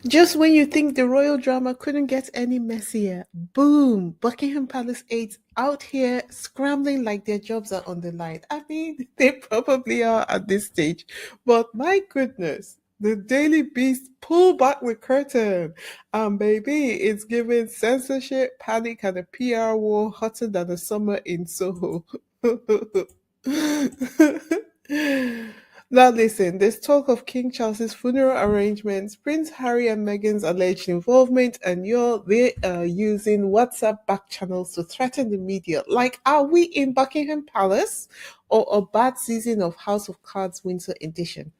Just when you think the royal drama couldn't get any messier, boom, Buckingham Palace aides out here scrambling like their jobs are on the line. I mean, they probably are at this stage. But my goodness, the Daily Beast pull back the curtain. And baby, it's giving censorship, panic, and a PR war hotter than the summer in Soho. Now, listen, there's talk of King Charles's funeral arrangements, Prince Harry and Meghan's alleged involvement, and they are using WhatsApp back channels to threaten the media. Like, are we in Buckingham Palace or a bad season of House of Cards Winter Edition?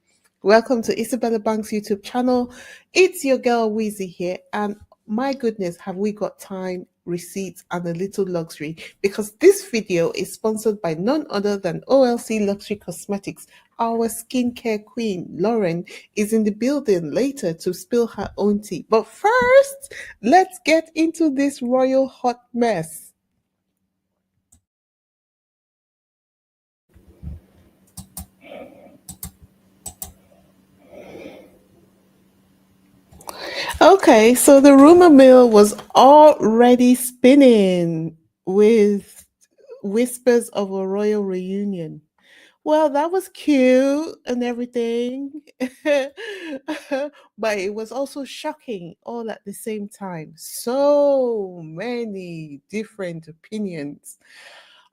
Welcome to Isabella Bank's YouTube channel. It's your girl Weezy here, and my goodness, have we got time, receipts, and a little luxury? Because this video is sponsored by none other than OLC Luxury Cosmetics. Our skincare queen, Lauren, is in the building later to spill her own tea. But first, let's get into this royal hot mess. Okay, so the rumor mill was already spinning with whispers of a royal reunion. Well, that was cute and everything, but it was also shocking all at the same time. So many different opinions.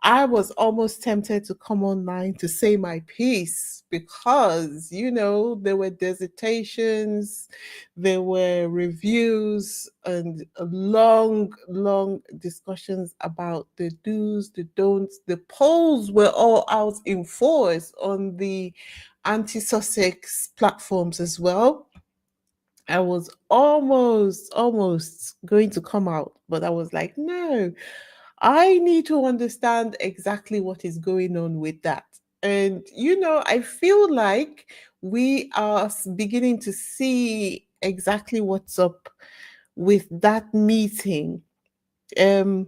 I was almost tempted to come online to say my piece because, there were dissertations, there were reviews, and long, long discussions about the do's, the don'ts. The polls were all out in force on the anti Sussex platforms as well. I was almost going to come out, but I was like, no, I need to understand exactly what is going on with that. And, I feel like we are beginning to see exactly what's up with that meeting. Um,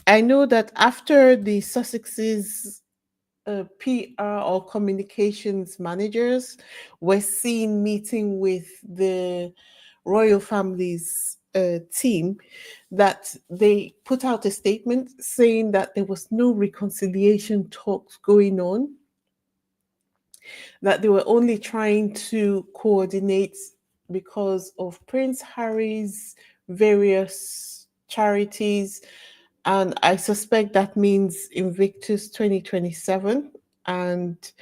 I know that after the Sussexes PR or communications managers were seen meeting with the royal family's team, that they put out a statement saying that there was no reconciliation talks going on, that they were only trying to coordinate because of Prince Harry's various charities. And I suspect that means Invictus 2027 and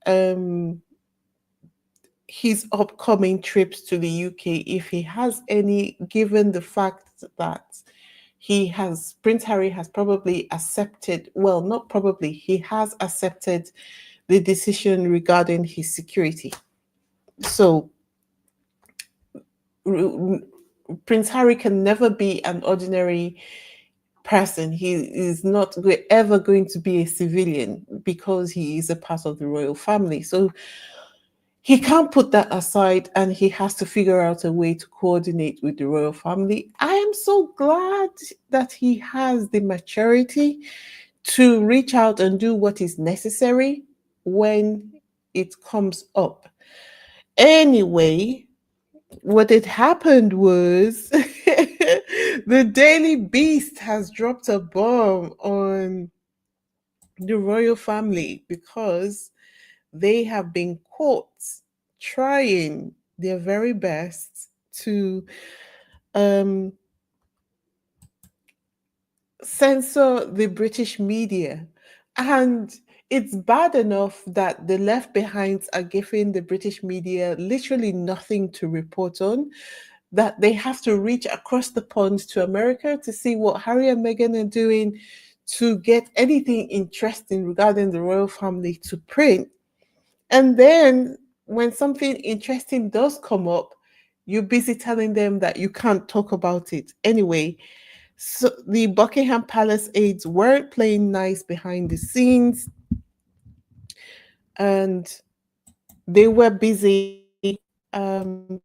um, his upcoming trips to the UK, if he has any, given the fact that Prince Harry has probably accepted, well, not probably, he has accepted the decision regarding his security. So Prince Harry can never be an ordinary person. He is not ever going to be a civilian because he is a part of the royal family. So he can't put that aside and he has to figure out a way to coordinate with the royal family. I am so glad that he has the maturity to reach out and do what is necessary when it comes up. Anyway, what had happened was the Daily Beast has dropped a bomb on the royal family because they have been caught trying their very best to um, censor the British media. And it's bad enough that the left behinds are giving the British media literally nothing to report on, that they have to reach across the pond to America to see what Harry and Meghan are doing to get anything interesting regarding the royal family to print. And then when something interesting does come up, you're busy telling them that you can't talk about it. Anyway, so the Buckingham Palace aides weren't playing nice behind the scenes and they were busy um,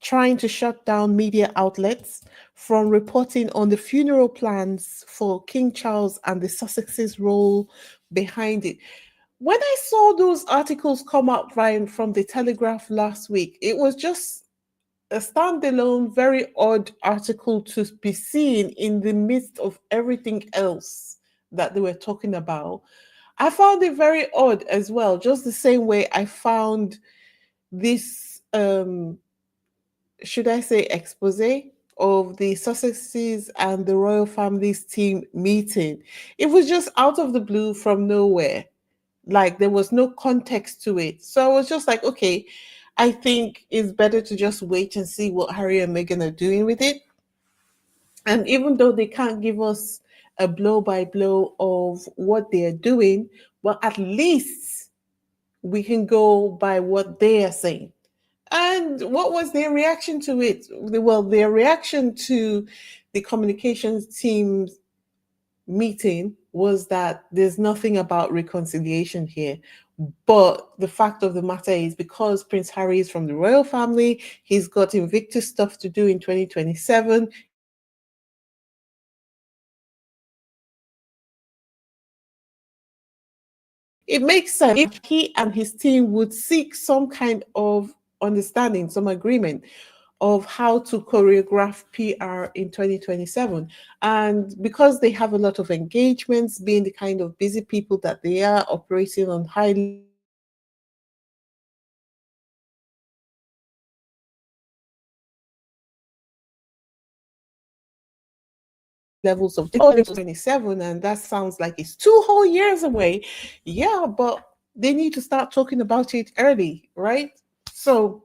trying to shut down media outlets from reporting on the funeral plans for King Charles and the Sussexes' role behind it. When I saw those articles come out right from the Telegraph last week, it was just a standalone, very odd article to be seen in the midst of everything else that they were talking about. I found it very odd as well, just the same way I found this, should I say, expose of the Sussexes and the royal family's team meeting. It was just out of the blue from nowhere. Like there was no context to it. So I was just like, okay, I think it's better to just wait and see what Harry and Meghan are doing with it. And even though they can't give us a blow by blow of what they're doing, well, at least we can go by what they are saying. And what was their reaction to it? Well, their reaction to the communications team's meeting was that there's nothing about reconciliation here. But the fact of the matter is, because Prince Harry is from the royal family, he's got Invictus stuff to do in 2027. It makes sense if he and his team would seek some kind of understanding, some agreement of how to choreograph PR in 2027. And because they have a lot of engagements, being the kind of busy people that they are, operating on high levels of 27, and that sounds like it's 2 whole years away. Yeah, but they need to start talking about it early, right? So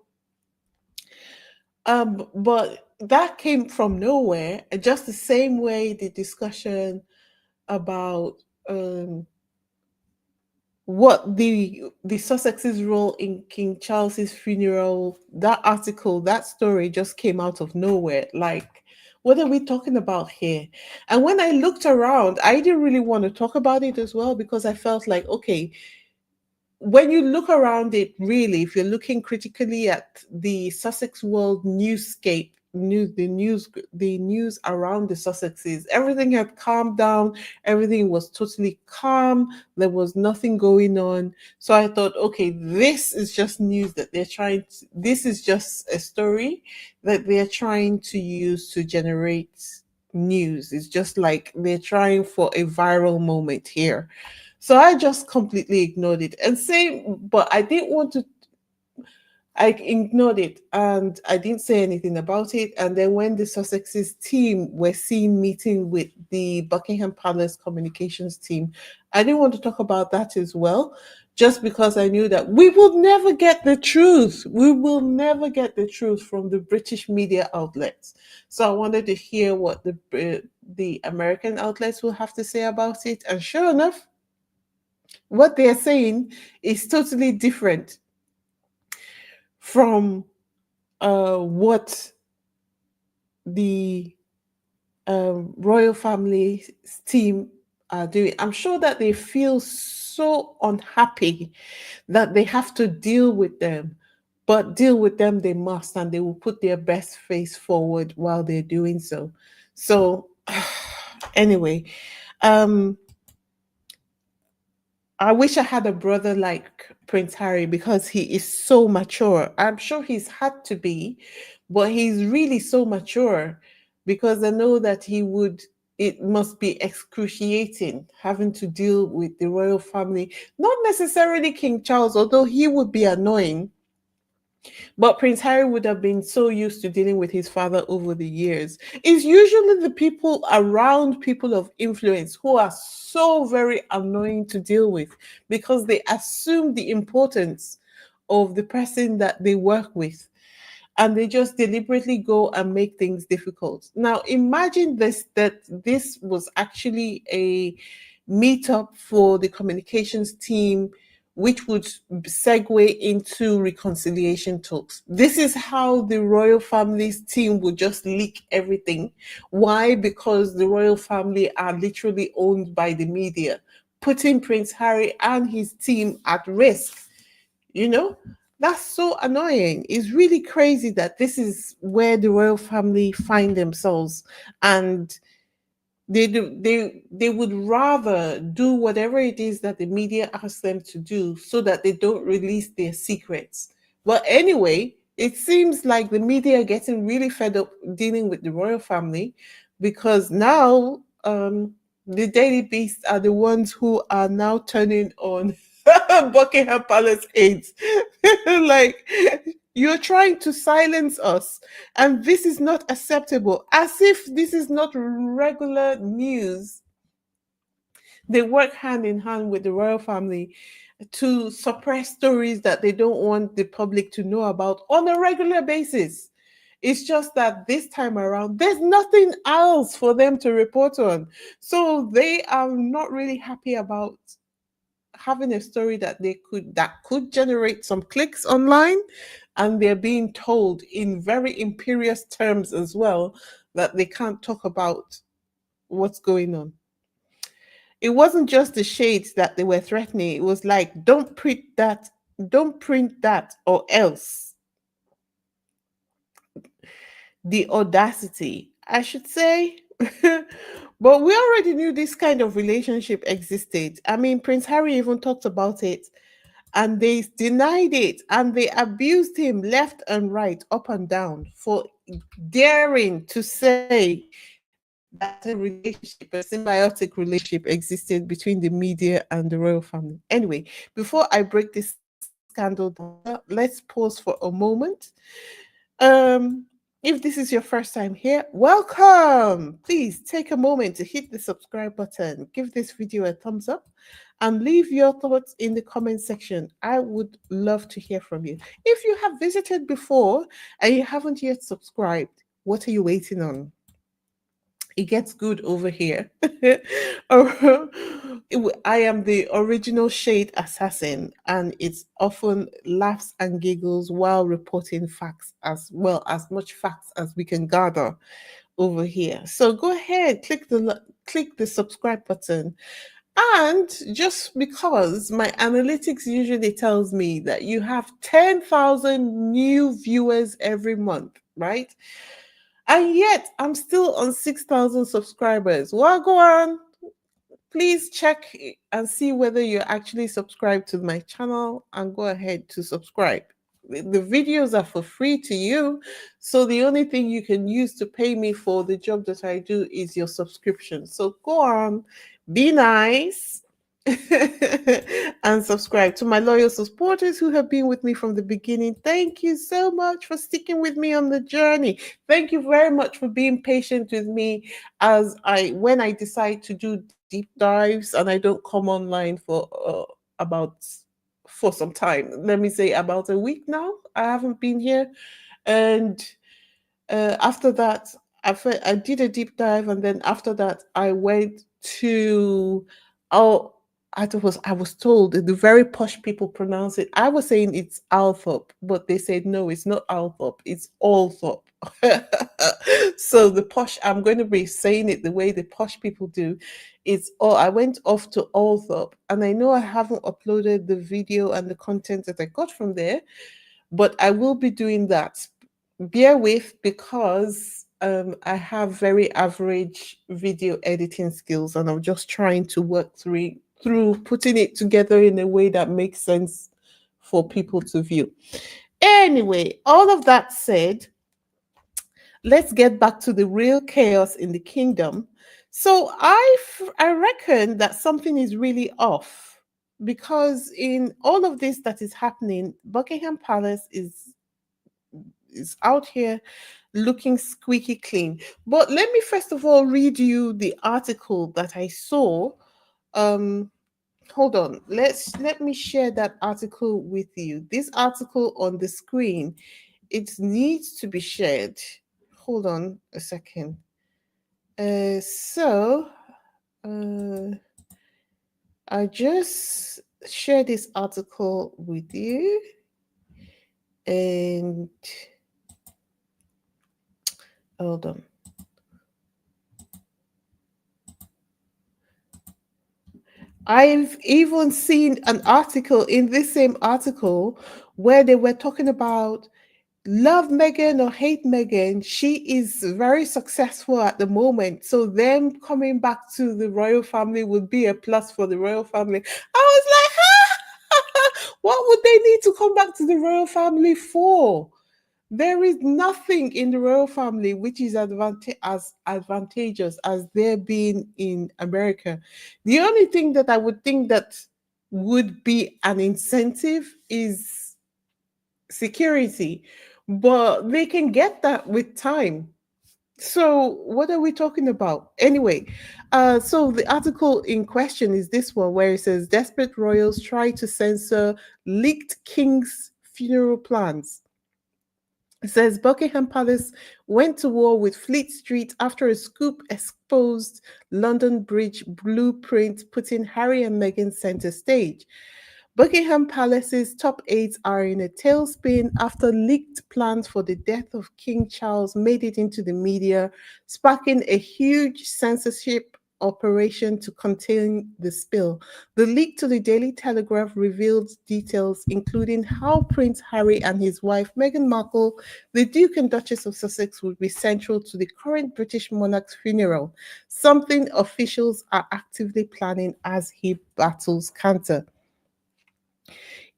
but that came from nowhere, just the same way the discussion about what the Sussex's role in King Charles's funeral, that article, that story just came out of nowhere. Like, what are we talking about here? And when I looked around, I didn't really want to talk about it as well, because I felt like, okay, when you look around it, really, if you're looking critically at the Sussex world newscape, the news around the Sussexes, everything had calmed down. Everything was totally calm. There was nothing going on. So I thought, okay, this is just news that they're trying to, this is just a story that they're trying to use to generate news. It's just like they're trying for a viral moment here. So I just completely ignored it. And same, but I didn't want to, I ignored it and I didn't say anything about it. And then when the Sussex's team were seen meeting with the Buckingham Palace communications team, I didn't want to talk about that as well, just because I knew that we will never get the truth. We will never get the truth from the British media outlets. So I wanted to hear what the American outlets will have to say about it. And sure enough, what they're saying is totally different from what the royal family team are doing. I'm sure that they feel so unhappy that they have to deal with them, but deal with them they must, and they will put their best face forward while they're doing so. So, anyway, um, I wish I had a brother like Prince Harry, because he is so mature. I'm sure he's had to be, but he's really so mature, because I know that it must be excruciating having to deal with the royal family. Not necessarily King Charles, although he would be annoying, but Prince Harry would have been so used to dealing with his father over the years. It's usually the people around people of influence who are so very annoying to deal with, because they assume the importance of the person that they work with, and they just deliberately go and make things difficult. Now, imagine this, that this was actually a meetup for the communications team, which would segue into reconciliation talks. This is how the royal family's team would just leak everything. Why? Because the royal family are literally owned by the media, putting Prince Harry and his team at risk. You know, that's so annoying. It's really crazy that this is where the royal family find themselves, and they would rather do whatever it is that the media asks them to do, so that they don't release their secrets. But anyway, It seems like the media are getting really fed up dealing with the royal family because now the Daily Beasts are the ones who are now turning on Buckingham Palace aides. Like, you're trying to silence us, and this is not acceptable. As if this is not regular news. They work hand in hand with the royal family to suppress stories that they don't want the public to know about on a regular basis. It's just that this time around, there's nothing else for them to report on. So they are not really happy about having a story that could generate some clicks online, and they're being told in very imperious terms as well that they can't talk about what's going on. It wasn't just the shades that they were threatening. It was like, don't print that, or else. The audacity, I should say. But we already knew this kind of relationship existed. I mean, Prince Harry even talked about it, and they denied it, and they abused him left and right, up and down, for daring to say that a relationship, a symbiotic relationship, existed between the media and the royal family. Anyway, before I break this scandal down further, let's pause for a moment. If this is your first time here, welcome. Please take a moment to hit the subscribe button, give this video a thumbs up, and leave your thoughts in the comment section. I would love to hear from you. If you have visited before and you haven't yet subscribed, what are you waiting on? It gets good over here. I am the original shade assassin, and it's often laughs and giggles while reporting facts, as well as much facts as we can gather over here. So go ahead, click the subscribe button. And just because my analytics usually tells me that you have 10,000 new viewers every month, right? And yet I'm still on 6,000 subscribers. Well, go on. Please check and see whether you're actually subscribed to my channel, and go ahead to subscribe. The videos are for free to you. So the only thing you can use to pay me for the job that I do is your subscription. So go on, be nice. And subscribe. To my loyal supporters who have been with me from the beginning, thank you so much for sticking with me on the journey. Thank you very much for being patient with me as when I decide to do deep dives and I don't come online about for some time. Let me say about a week now. I haven't been here, and after that, I did a deep dive, and then after that, I went to oh, I was told that the very posh people pronounce it. I was saying it's Althorp, but they said no, it's not Althorp, it's Althorp. So the posh, I'm going to be saying it the way the posh people do. It's all. I went off to Althorp, and I know I haven't uploaded the video and the content that I got from there, but I will be doing that. Bear with, because I have very average video editing skills, and I'm just trying to work through putting it together in a way that makes sense for people to view. Anyway, all of that said, let's get back to the real chaos in the kingdom. So I reckon that something is really off, because in all of this that is happening, Buckingham Palace is out here looking squeaky clean. But let me first of all read you the article that I saw. Um, Hold on. Let me share that article with you. This article on the screen, it needs to be shared. Hold on a second. So I just share this article with you, and hold on. I've even seen an article in this same article where they were talking about love Meghan or hate Meghan. She is very successful at the moment. So them coming back to the royal family would be a plus for the royal family. I was like, what would they need to come back to the royal family for? There is nothing in the royal family which is as advantageous as there being in America. The only thing that I would think that would be an incentive is security, but they can get that with time. So, what are we talking about? Anyway, so the article in question is this one where it says desperate royals try to censor leaked king's funeral plans. It says Buckingham Palace went to war with Fleet Street after a scoop exposed London Bridge blueprint, putting Harry and Meghan center stage. Buckingham Palace's top aides are in a tailspin after leaked plans for the death of King Charles made it into the media, sparking a huge censorship operation to contain the spill. The leak to the Daily Telegraph revealed details, including how Prince Harry and his wife Meghan Markle, the Duke and Duchess of Sussex, would be central to the current British monarch's funeral, something officials are actively planning as he battles cancer.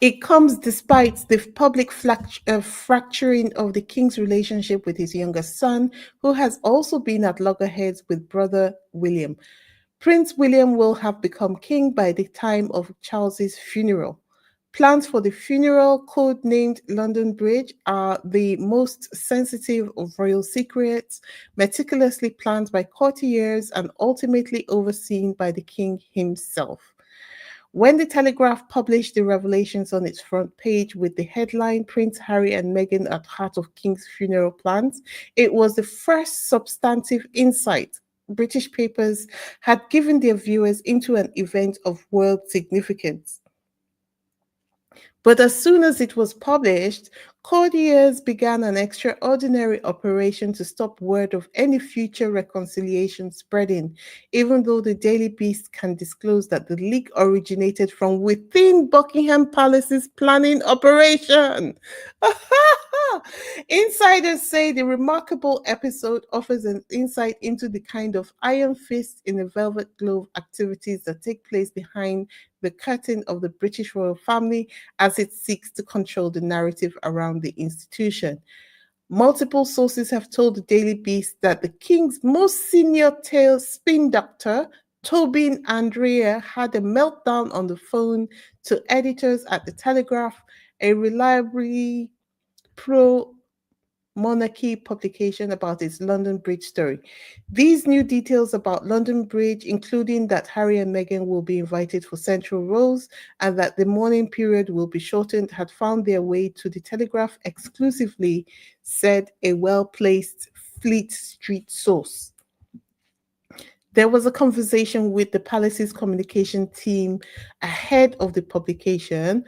It comes despite the public fracturing of the king's relationship with his younger son, who has also been at loggerheads with brother William. Prince William will have become king by the time of Charles's funeral. Plans for the funeral, code-named London Bridge, are the most sensitive of royal secrets, meticulously planned by courtiers and ultimately overseen by the king himself. When the Telegraph published the revelations on its front page with the headline Prince Harry and Meghan at heart of King's funeral plans, it was the first substantive insight British papers had given their viewers into an event of world significance. But as soon as it was published, courtiers began an extraordinary operation to stop word of any future reconciliation spreading, even though the Daily Beast can disclose that the leak originated from within Buckingham Palace's planning operation. Insiders say the remarkable episode offers an insight into the kind of iron fist in a velvet glove activities that take place behind the curtain of the British royal family as it seeks to control the narrative around the institution. Multiple sources have told the Daily Beast that the king's most senior tail spin doctor, Tobin Andrea, had a meltdown on the phone to editors at the Telegraph, a reliably pro Monarchy publication about its London Bridge story. These new details about London Bridge, including that Harry and Meghan will be invited for central roles and that the mourning period will be shortened, had found their way to the Telegraph exclusively, said a well placed Fleet Street source. There was a conversation with the Palace's communication team ahead of the publication.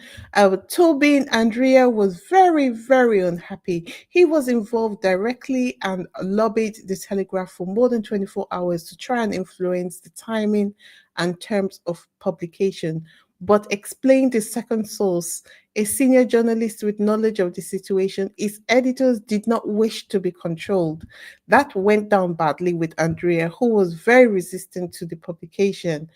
Tobin Andrea was very, very unhappy. He was involved directly and lobbied the Telegraph for more than 24 hours to try and influence the timing and terms of publication, but explained the second source, a senior journalist with knowledge of the situation, his editors did not wish to be controlled. That went down badly with Andrea, who was very resistant to the publication.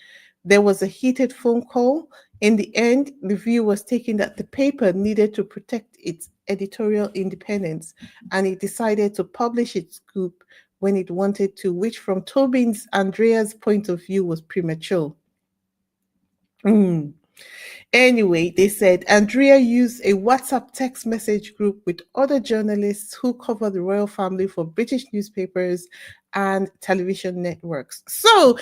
There was a heated phone call. In the end, the view was taken that the paper needed to protect its editorial independence, and it decided to publish its scoop when it wanted to, which, from Tobin's Andrea's point of view, was premature. Mm. Anyway, they said Andrea used a WhatsApp text message group with other journalists who cover the royal family for British newspapers and television networks. So,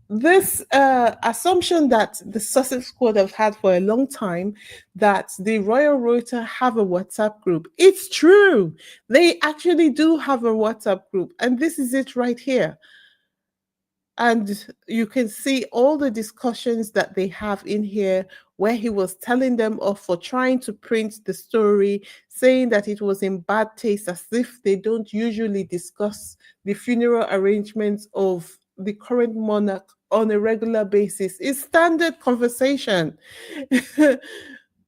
this assumption that the Sussex Squad have had for a long time that the Royal Rota have a WhatsApp group, it's true. They actually do have a WhatsApp group, and this is it right here. And you can see all the discussions that they have in here where he was telling them off for trying to print the story, saying that it was in bad taste, as if they don't usually discuss the funeral arrangements of the current monarch on a regular basis. It's standard conversation.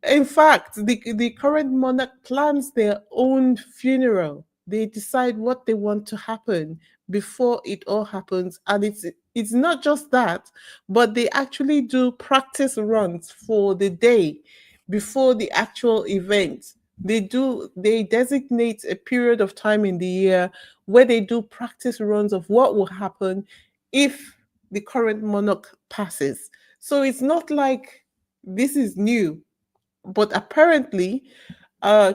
In fact, the current monarch plans their own funeral. They decide what they want to happen before it all happens. And it's not just that, but they actually do practice runs for the day before the actual event. They designate a period of time in the year where they do practice runs of what will happen if the current monarch passes. So it's not like this is new, but apparently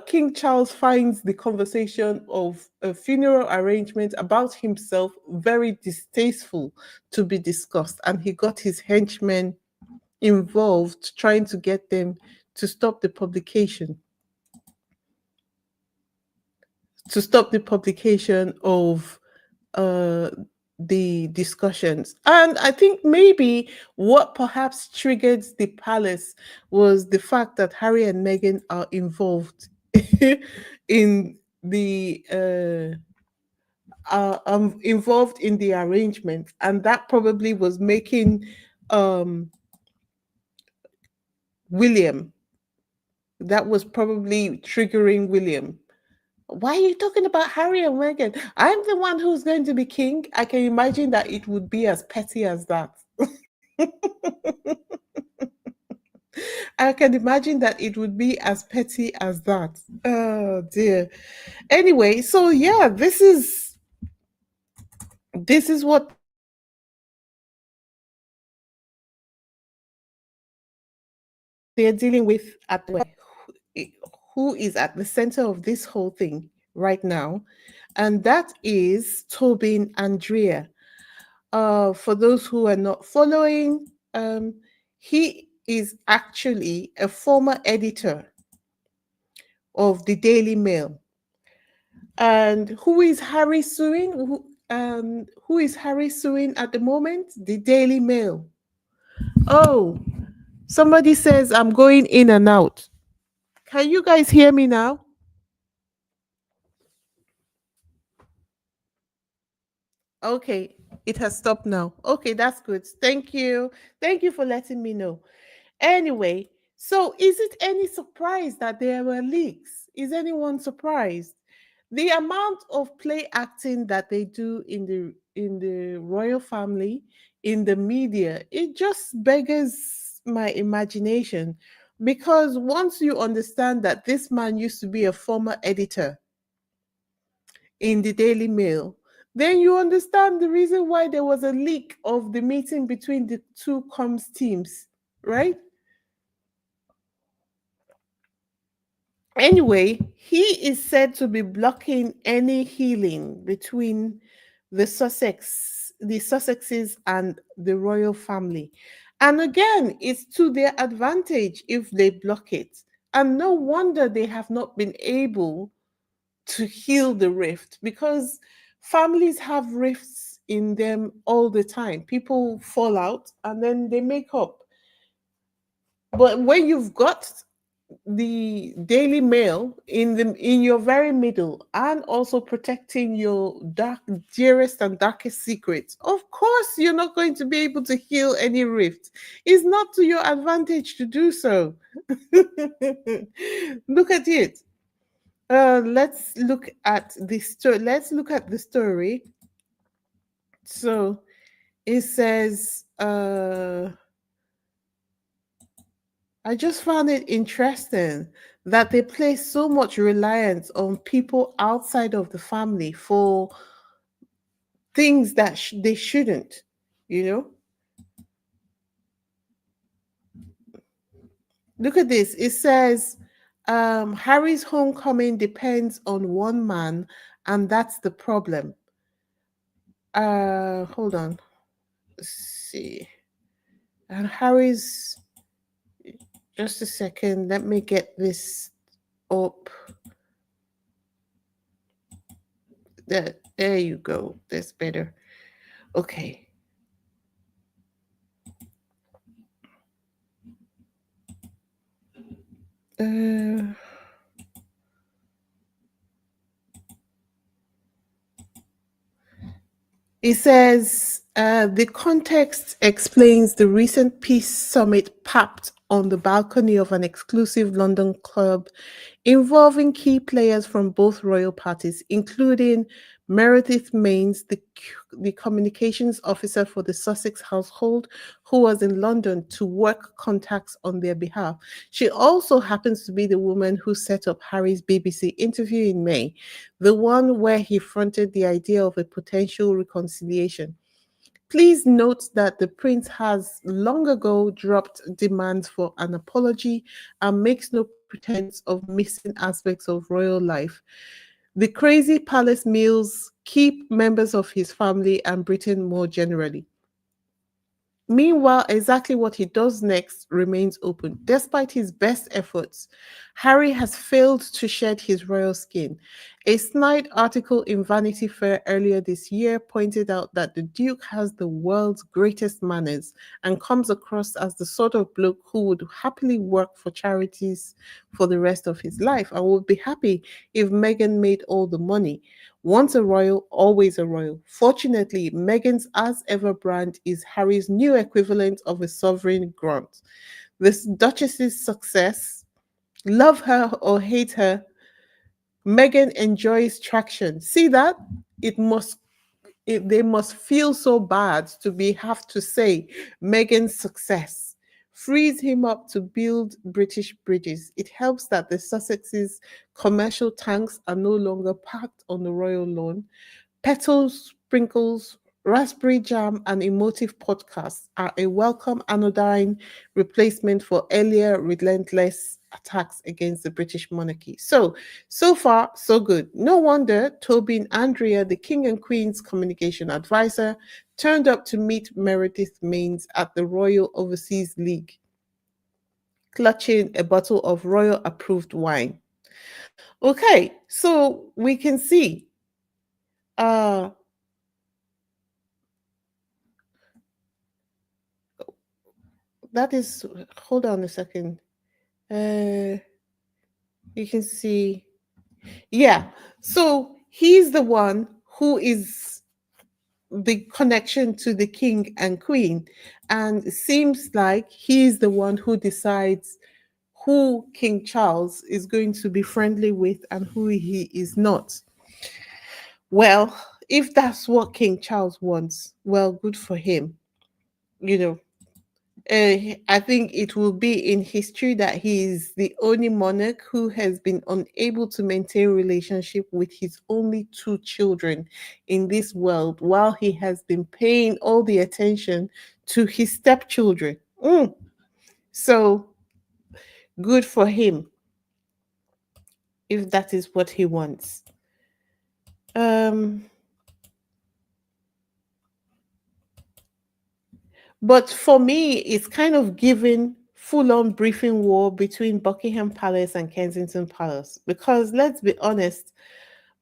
King Charles finds the conversation of a funeral arrangement about himself very distasteful to be discussed, and he got his henchmen involved trying to get them to stop the publication of uh, the discussions. And I think maybe what perhaps triggered the palace was the fact that Harry and Meghan are involved in the involved in the arrangement, and that probably was making um, William. That was probably triggering William. Why are you talking about Harry and Meghan? I'm the one who's going to be king. I can imagine that it would be as petty as that. I can imagine that it would be as petty as that. Oh dear. Anyway, so yeah, this is what they're dealing with at the who is at the center of this whole thing right now, and that is Tobin Andrea. For those who are not following, he is actually a former editor of the Daily Mail. And who is Harry suing? Who is Harry suing at the moment? The Daily Mail. Oh, somebody says I'm going in and out. Can you guys hear me now? Okay, it has stopped now. Okay, that's good. Thank you. Thank you for letting me know. Anyway, so is it any surprise that there were leaks? Is anyone surprised? The amount of play acting that they do in the royal family, in the media, it just beggars my imagination, because once you understand that this man used to be a former editor in the Daily Mail, then you understand the reason why there was a leak of the meeting between the two comms teams, right? Anyway, he is said to be blocking any healing between the Sussexes and the royal family. And again, it's to their advantage if they block it. And no wonder they have not been able to heal the rift, because families have rifts in them all the time. People fall out and then they make up. But when you've got the Daily Mail in your very middle, and also protecting your dearest and darkest secrets, of course you're not going to be able to heal any rift. It's not to your advantage to do so. Look at it. Let's look at the story. Let's look at the story. So it says, I just found it interesting that they place so much reliance on people outside of the family for things that they shouldn't, you know? Look at this. It says, Harry's homecoming depends on one man, and that's the problem. Hold on. Let's see. And Harry's, just a second, let me get this up. There you go. That's better. Okay. Uh, it says the context explains the recent peace summit packed on the balcony of an exclusive London club involving key players from both royal parties, including Meredith Mains, the communications officer for the Sussex household, who was in London to work contacts on their behalf. She also happens to be the woman who set up Harry's BBC interview in May, the one where he fronted the idea of a potential reconciliation. Please note that the prince has long ago dropped demands for an apology and makes no pretense of missing aspects of royal life. The crazy palace meals keep members of his family and Britain more generally. Meanwhile, exactly what he does next remains open. Despite his best efforts, Harry has failed to shed his royal skin. A snide article in Vanity Fair earlier this year pointed out that the Duke has the world's greatest manners and comes across as the sort of bloke who would happily work for charities for the rest of his life and would be happy if Meghan made all the money. Once a royal, always a royal. Fortunately, Meghan's as ever brand is Harry's new equivalent of a sovereign grant. This Duchess's success, love her or hate her, Meghan enjoys traction. See that? It must they must feel so bad to be have to say Meghan's success frees him up to build British bridges. It helps that the Sussex's commercial tanks are no longer parked on the royal lawn. Petals, sprinkles, raspberry jam, and emotive podcasts are a welcome anodyne replacement for earlier relentless attacks against the British monarchy. So far, so good. No wonder Toby and Andrea, the King and Queen's communication advisor, turned up to meet Meredith Mains at the Royal Overseas League, clutching a bottle of royal approved wine. Okay, so we can see uh that is, hold on a second. Uh, you can see, yeah. So he's the one who is the connection to the king and queen, and it seems like he's the one who decides who King Charles is going to be friendly with and who he is not. Well, if that's what King Charles wants, well, good for him. You know, I think it will be in history that he is the only monarch who has been unable to maintain relationship with his only two children in this world, while he has been paying all the attention to his stepchildren. So good for him if that is what he wants. Um, But for me, it's kind of giving full on briefing war between Buckingham Palace and Kensington Palace. Because let's be honest,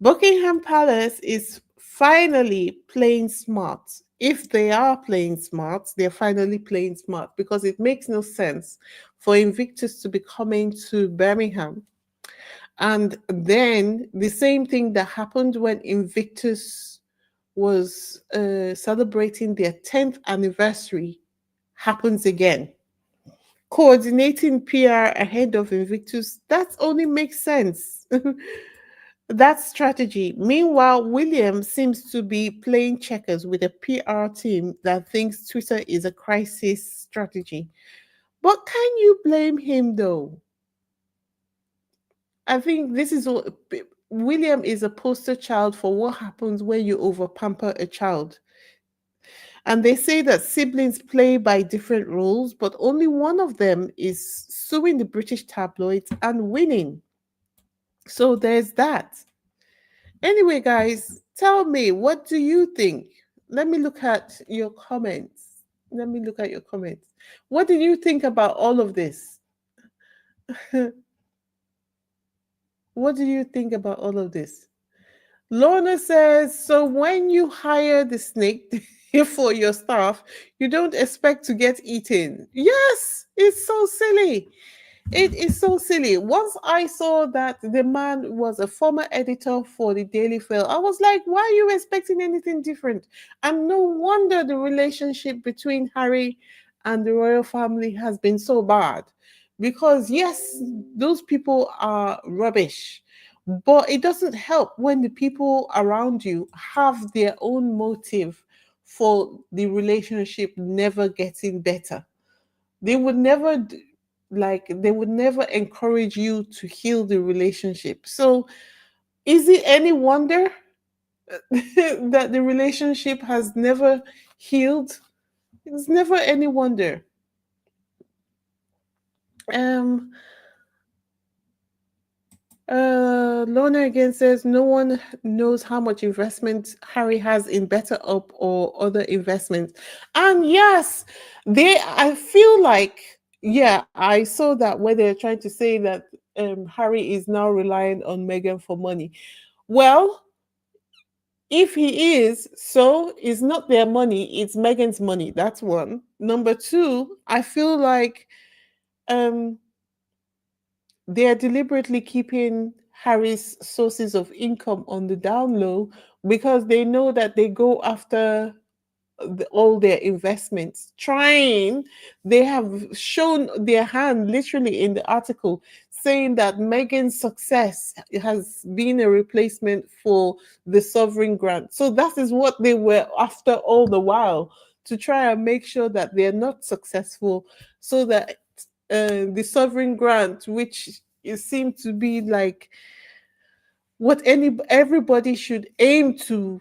Buckingham Palace is finally playing smart. If they are playing smart, they're finally playing smart because it makes no sense for Invictus to be coming to Birmingham. And then the same thing that happened when Invictus was celebrating their 10th anniversary happens again. Coordinating PR ahead of Invictus, that only makes sense. That strategy. Meanwhile, William seems to be playing checkers with a PR team that thinks Twitter is a crisis strategy. But can you blame him though? I think this is what William is a poster child for what happens when you overpamper a child. And they say that siblings play by different rules, but only one of them is suing the British tabloids and winning. So there's that. Anyway, guys, tell me, what do you think? Let me look at your comments. Let me look at your comments. What do you think about all of this? What do you think about all of this? Lorna says, so when you hire the snake for your staff, you don't expect to get eaten. Yes, it's so silly. It is so silly. Once I saw that the man was a former editor for the Daily Fail, I was like, why are you expecting anything different? And no wonder the relationship between Harry and the royal family has been so bad. Because, yes, those people are rubbish, but it doesn't help when the people around you have their own motive for the relationship never getting better. They would never they would never encourage you to heal the relationship. So is it any wonder that the relationship has never healed? It's never any wonder. um Lorna again says no one knows how much investment Harry has in Better Up or other investments. And yes, I feel like, yeah, I saw that where they're trying to say that Harry is now relying on Meghan for money. Well, if he is, so it's not their money, it's Meghan's money. That's one. Number two, I feel like um they're deliberately keeping Harry's sources of income on the down low because they know that they go after all their investments. Trying, they have shown their hand literally in the article saying that Meghan's success has been a replacement for the sovereign grant. So that is what they were after all the while, to try and make sure that they're not successful, so that the sovereign grant, which it seemed to be like what everybody should aim to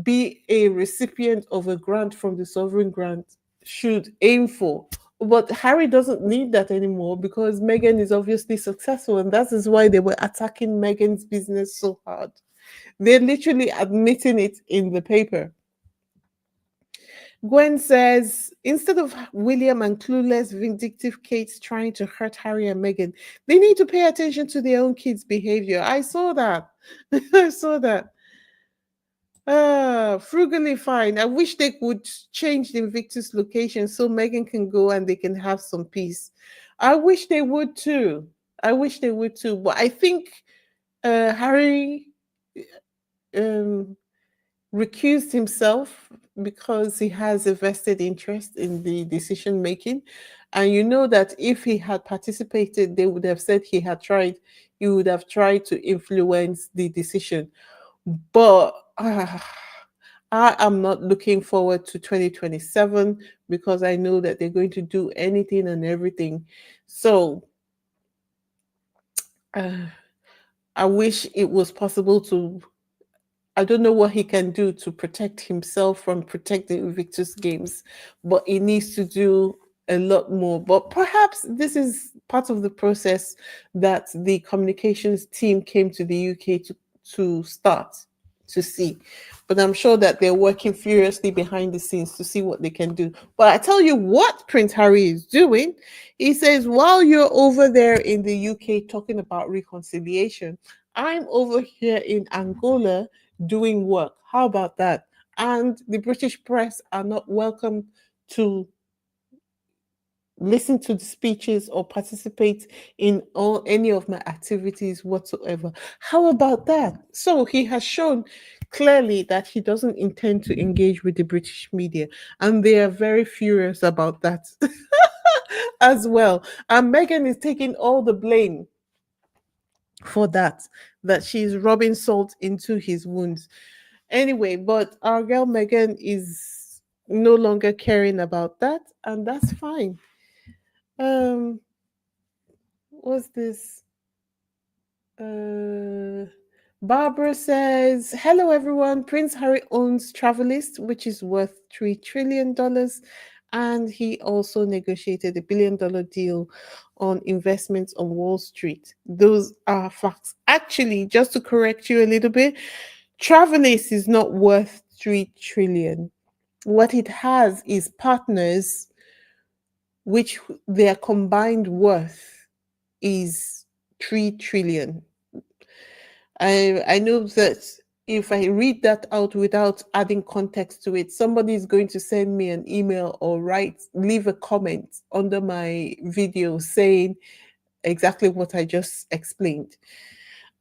be a recipient of a grant from the sovereign grant should aim for. But Harry doesn't need that anymore because Meghan is obviously successful, and that is why they were attacking Meghan's business so hard. They're literally admitting it in the paper. Gwen says, instead of William and clueless, vindictive Kate trying to hurt Harry and Meghan, they need to pay attention to their own kids' behavior. I saw that. I saw that. Frugally fine. I wish they would change the Invictus location so Meghan can go and they can have some peace. I wish they would too. I wish they would too. But I think Harry um, recused himself because he has a vested interest in the decision making. And you know that if he had participated, they would have said he would have tried to influence the decision. But I am not looking forward to 2027 because I know that they're going to do anything and everything. So uh, I wish it was possible to. I don't know what he can do to protect himself from protecting Invictus Games, but he needs to do a lot more. But perhaps this is part of the process that the communications team came to the UK to start to see. But I'm sure that they're working furiously behind the scenes to see what they can do. But I tell you what Prince Harry is doing. He says, while you're over there in the UK talking about reconciliation, I'm over here in Angola doing work. How about that? And the British press are not welcome to listen to the speeches or participate in all any of my activities whatsoever. How about that? So he has shown clearly that he doesn't intend to engage with the British media, and they are very furious about that as well. And Meghan is taking all the blame for that she's rubbing salt into his wounds. Anyway, but our girl Megan is no longer caring about that, and that's fine. Um, what's this? Uh, Barbara says, "Hello everyone. Prince Harry owns Travelist, which is worth $3 trillion, and he also negotiated a $1 billion deal on investments on Wall Street. Those are facts. Actually, just to correct you a little bit, Travelist is not worth 3 trillion. What it has is partners, which their combined worth is 3 trillion. I know that if I read that out without adding context to it, somebody is going to send me an email or leave a comment under my video saying exactly what I just explained.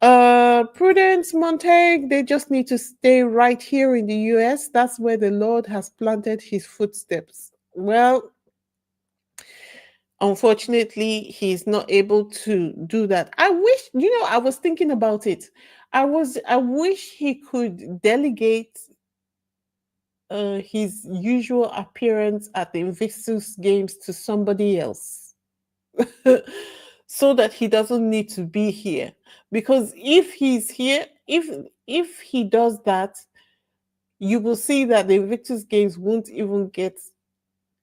Prudence Montague, they just need to stay right here in the US. That's where the Lord has planted his footsteps. Well, Unfortunately, he's not able to do that. I wish, I was thinking about it. I wish he could delegate his usual appearance at the Invictus games to somebody else. So that he doesn't need to be here. Because if he's here, if he does that, you will see that the Invictus games won't even get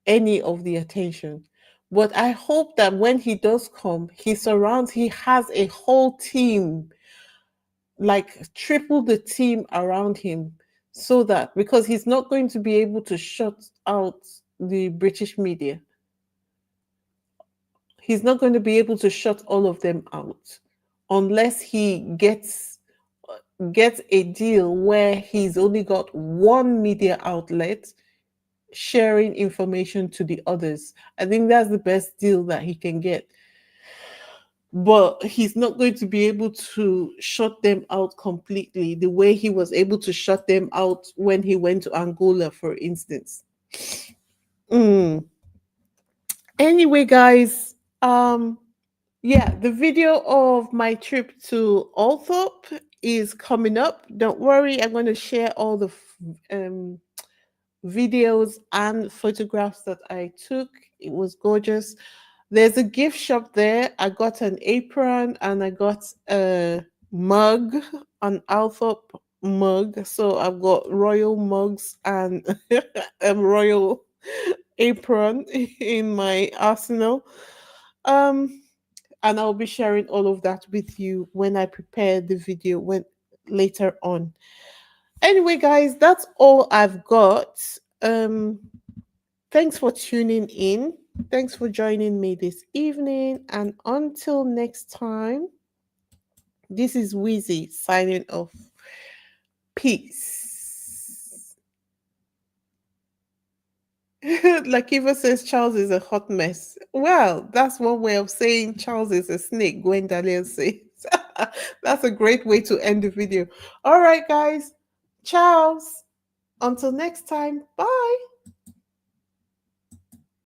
any of the attention. But I hope that when he does come, he has a whole team, like triple the team around him, so that because he's not going to be able to shut out the British media, he's not going to be able to shut all of them out unless he gets a deal where he's only got one media outlet sharing information to the others. I think that's the best deal that he can get. But he's not going to be able to shut them out completely the way he was able to shut them out when he went to Angola, for instance. Mm. Anyway, guys, yeah, the video of my trip to Althorp is coming up. Don't worry, I'm going to share all the um, videos and photographs that I took. It was gorgeous. There's a gift shop there. I got an apron and I got a mug, an Althorp mug. So I've got royal mugs and a royal apron in my arsenal. Um, and I'll be sharing all of that with you when I prepare the video when later on. Anyway, guys, that's all I've got. Um, Thanks for tuning in. Thanks for joining me this evening. And until next time, this is Weezy signing off. Peace. Like Eva says, Charles is a hot mess. Well, that's one way of saying Charles is a snake, Gwen Daniel says. That's a great way to end the video. All right, guys. Charles. Until next time. Bye.